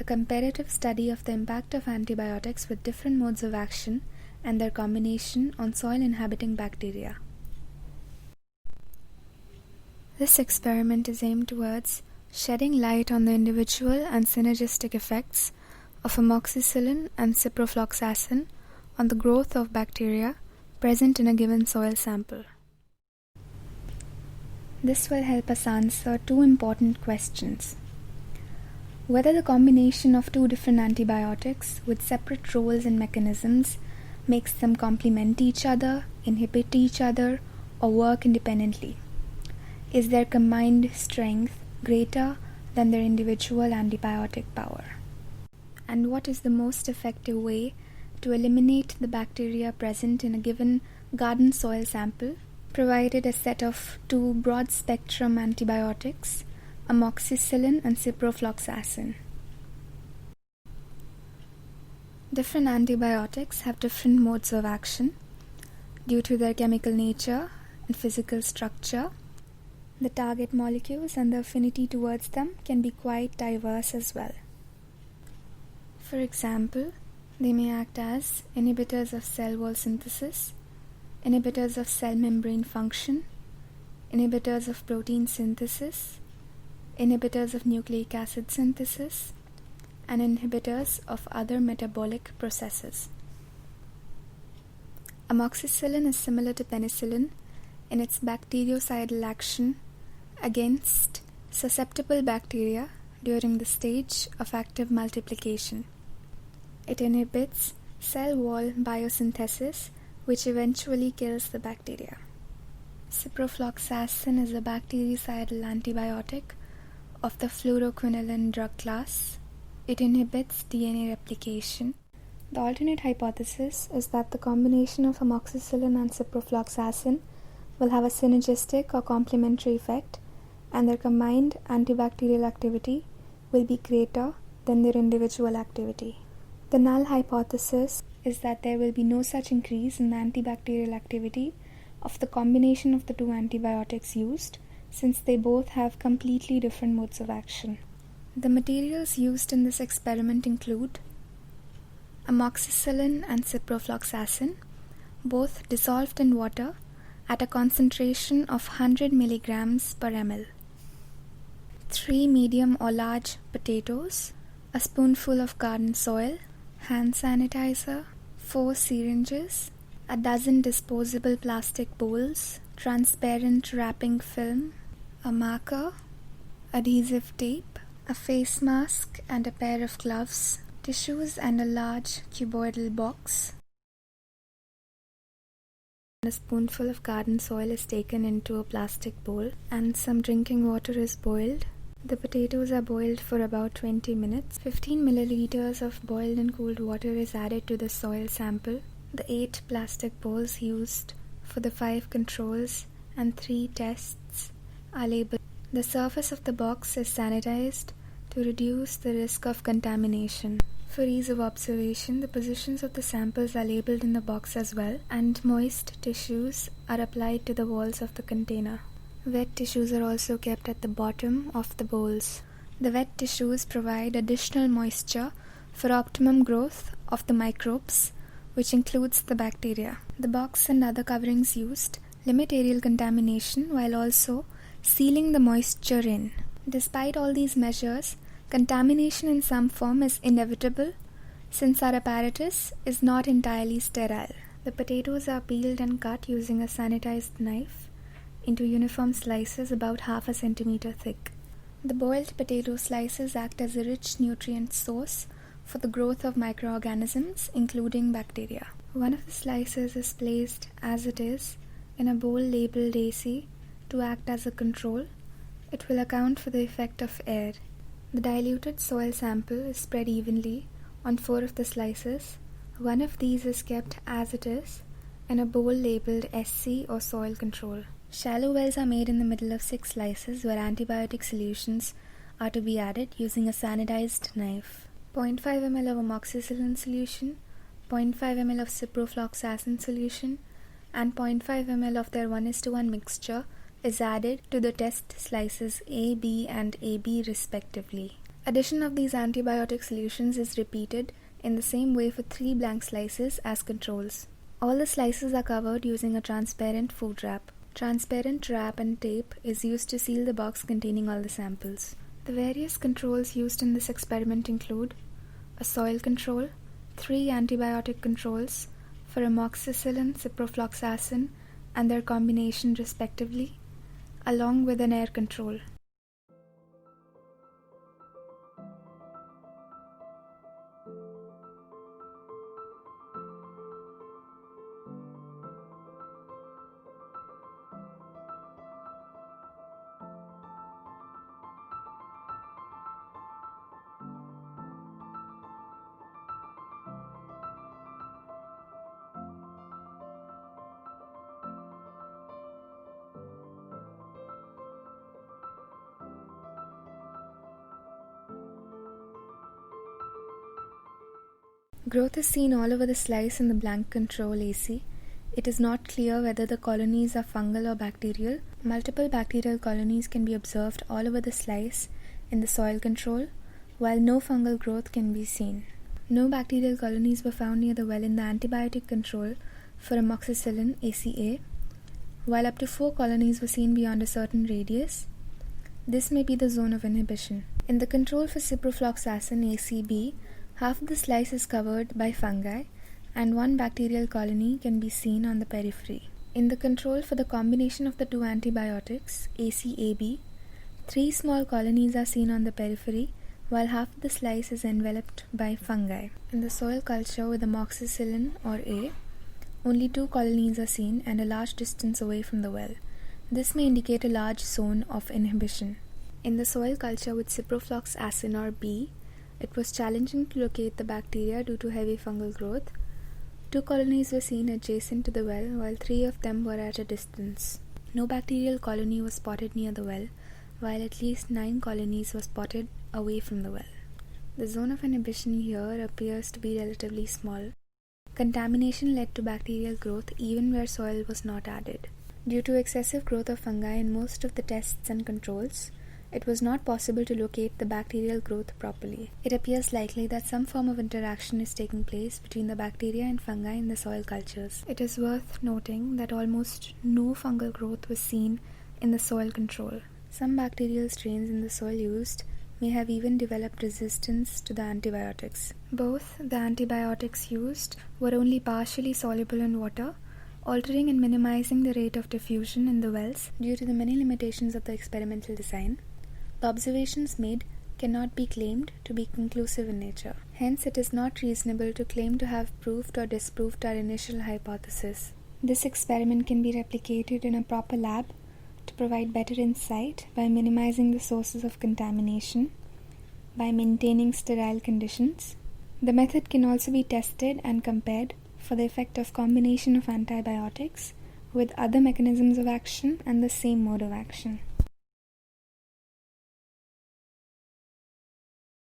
a comparative study of the impact of antibiotics with different modes of action and their combination on soil-inhabiting bacteria. This experiment is aimed towards shedding light on the individual and synergistic effects of amoxicillin and ciprofloxacin on the growth of bacteria present in a given soil sample. This will help us answer two important questions. Whether the combination of two different antibiotics with separate roles and mechanisms makes them complement each other, inhibit each other, or work independently. Is their combined strength greater than their individual antibiotic power? And what is the most effective way to eliminate the bacteria present in a given garden soil sample, provided a set of two broad-spectrum antibiotics, amoxicillin and ciprofloxacin? Different antibiotics have different modes of action due to their chemical nature and physical structure. The target molecules and the affinity towards them can be quite diverse as well. For example, they may act as inhibitors of cell wall synthesis, inhibitors of cell membrane function, inhibitors of protein synthesis, inhibitors of nucleic acid synthesis, and inhibitors of other metabolic processes. Amoxicillin is similar to penicillin in its bactericidal action against susceptible bacteria during the stage of active multiplication. It inhibits cell wall biosynthesis, which eventually kills the bacteria. Ciprofloxacin is a bactericidal antibiotic of the fluoroquinolin drug class. It inhibits DNA replication. The alternate hypothesis is that the combination of amoxicillin and ciprofloxacin will have a synergistic or complementary effect, and their combined antibacterial activity will be greater than their individual activity. The null hypothesis is that there will be no such increase in the antibacterial activity of the combination of the two antibiotics used, since they both have completely different modes of action. The materials used in this experiment include amoxicillin and ciprofloxacin, both dissolved in water at a concentration of 100 mg per ml, 3 medium or large potatoes, a spoonful of garden soil, hand sanitizer, 4 syringes, a dozen disposable plastic bowls, transparent wrapping film, a marker, adhesive tape, a face mask and a pair of gloves, tissues and a large cuboidal box. A spoonful of garden soil is taken into a plastic bowl and some drinking water is boiled. The potatoes are boiled for about 20 minutes. 15 milliliters of boiled and cooled water is added to the soil sample. The 8 plastic bowls used for the 5 controls and 3 tests are labeled. The surface of the box is sanitized to reduce the risk of contamination. For ease of observation, the positions of the samples are labeled in the box as well, and moist tissues are applied to the walls of the container. Wet tissues are also kept at the bottom of the bowls. The wet tissues provide additional moisture for optimum growth of the microbes, which includes the bacteria. The box and other coverings used limit aerial contamination while also sealing the moisture in. Despite all these measures, contamination in some form is inevitable since our apparatus is not entirely sterile. The potatoes are peeled and cut using a sanitized knife into uniform slices about half a centimeter thick. The boiled potato slices act as a rich nutrient source for the growth of microorganisms, including bacteria. One of the slices is placed as it is in a bowl labeled AC to act as a control. It will account for the effect of air. The diluted soil sample is spread evenly on 4 of the slices. One of these is kept as it is in a bowl labeled SC or soil control. Shallow wells are made in the middle of 6 slices where antibiotic solutions are to be added using a sanitized knife. 0.5 ml of amoxicillin solution, 0.5 ml of ciprofloxacin solution, and 0.5 ml of their 1:1 mixture is added to the test slices A, B, and AB respectively. Addition of these antibiotic solutions is repeated in the same way for 3 blank slices as controls. All the slices are covered using a transparent food wrap. Transparent wrap and tape is used to seal the box containing all the samples. The various controls used in this experiment include a soil control, 3 antibiotic controls for amoxicillin, ciprofloxacin and their combination respectively, along with an air control. Growth is seen all over the slice in the blank control AC. It is not clear whether the colonies are fungal or bacterial. Multiple bacterial colonies can be observed all over the slice in the soil control, while no fungal growth can be seen. No bacterial colonies were found near the well in the antibiotic control for amoxicillin ACA, while up to 4 colonies were seen beyond a certain radius. This may be the zone of inhibition. In the control for ciprofloxacin ACB, half of the slice is covered by fungi and 1 bacterial colony can be seen on the periphery. In the control for the combination of the 2 antibiotics, ACAB, 3 small colonies are seen on the periphery while half of the slice is enveloped by fungi. In the soil culture with amoxicillin or A, only 2 colonies are seen and a large distance away from the well. This may indicate a large zone of inhibition. In the soil culture with ciprofloxacin or B, it was challenging to locate the bacteria due to heavy fungal growth. 2 colonies were seen adjacent to the well, while 3 of them were at a distance. No bacterial colony was spotted near the well, while at least 9 colonies were spotted away from the well. The zone of inhibition here appears to be relatively small. Contamination led to bacterial growth even where soil was not added. Due to excessive growth of fungi in most of the tests and controls, it was not possible to locate the bacterial growth properly. It appears likely that some form of interaction is taking place between the bacteria and fungi in the soil cultures. It is worth noting that almost no fungal growth was seen in the soil control. Some bacterial strains in the soil used may have even developed resistance to the antibiotics. Both the antibiotics used were only partially soluble in water, altering and minimizing the rate of diffusion in the wells due to the many limitations of the experimental design. The observations made cannot be claimed to be conclusive in nature. Hence, it is not reasonable to claim to have proved or disproved our initial hypothesis. This experiment can be replicated in a proper lab to provide better insight by minimizing the sources of contamination, by maintaining sterile conditions. The method can also be tested and compared for the effect of combination of antibiotics with other mechanisms of action and the same mode of action.